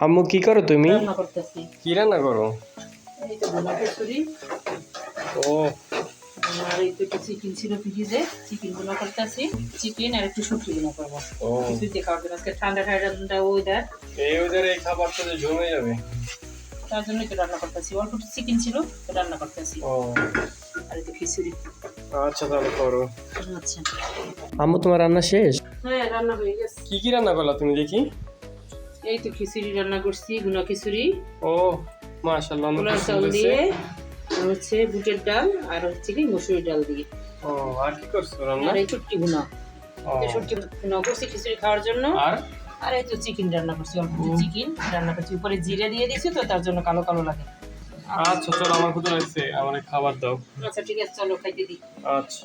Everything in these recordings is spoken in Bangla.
আম্মু কি করো তুমি? রান্না করতেছি। কি রান্না করো? এই তো ভুনা খিচুড়ি। ও আর এই তো একটু চিকেন ছিল ফ্রিজে, চিকেন ভুনা করতেছি। চিকেন আর একটু শুটকি ভুনা করবো। ও খিচুড়ি খাওয়ার জন্য আজকে ঠান্ডা ঠান্ডা ওয়েদার, এই ওদের এই খাবারটা যে জমে যাবে। তার জন্যই তো রান্না করতেছি। অল্প একটু চিকেন ছিল, তো রান্না করতেছি। ও আর এই তো খিচুড়ি। আচ্ছা তাহলে করো। আচ্ছা, আম্মু তোমার রান্না শেষ? হ্যাঁ রান্না হয়ে গেছে। কি কি রান্না করলা তুমি দেখি? এই তো খিচুড়ি রান্না করছি, ভুনা খিচুড়ি। ও মাশাআল্লাহ, অনেক পোলাও চাল সুন্দর দিয়ে, হয়েছে। আর হচ্ছে বুটের ডাল, আর হচ্ছে কি মসুরির ডাল দিয়ে। ও আর কি করছো রান্না? আর এই শুটকি ভুনা। ও, এই শুটকি ভুনা করছি খিচুড়ি খাওয়ার জন্য। আর আর এই তো চিকেন রান্না করছি, অল্প চিকেন রান্না করছি। উপরে জিরে দিয়ে দিছি তো, তার জন্য কালো কালো লাগে। আচ্ছা চলো, আমার ক্ষুধা লাগছে, আমার খাবার দাও। আচ্ছা ঠিক আছে, চলো খাইতে দিই। আচ্ছা,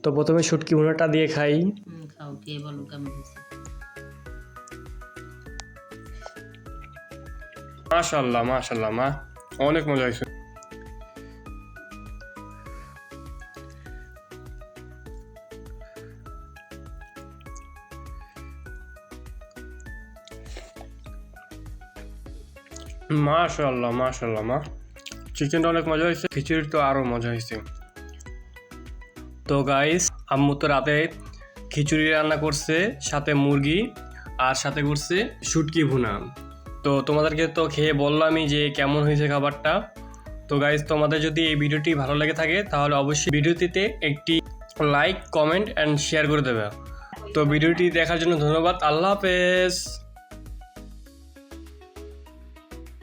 তো প্রথমে শুটকি ভুনাটা দিয়ে খাই। খাও, খেয়ে বলো কেমন হয়েছে। মাশাআল্লাহ মাশাআল্লাহ মা, অনেক মজা হয়েছে। মাশাআল্লাহ মাশাআল্লাহ মা, চিকেনটা অনেক মজা হয়েছে, খিচুড়ি তো আরো মজা হয়েছে। তো গাইস, আম্মু তো রাতে খিচুড়ি রান্না করছে, সাথে মুরগি, আর সাথে করছে শুটকি ভুনা। তো তোমাদেরকে তো খেয়ে বললামই যে কেমন হয়েছে খাবারটা। তো গাইস, তোমাদের যদি এই ভিডিওটি ভালো লেগে থাকে তাহলে অবশ্যই ভিডিওটিতে একটি লাইক, কমেন্ট অ্যান্ড শেয়ার করে দেবে। তো ভিডিওটি দেখার জন্য ধন্যবাদ। আল্লাহ হাফেজ।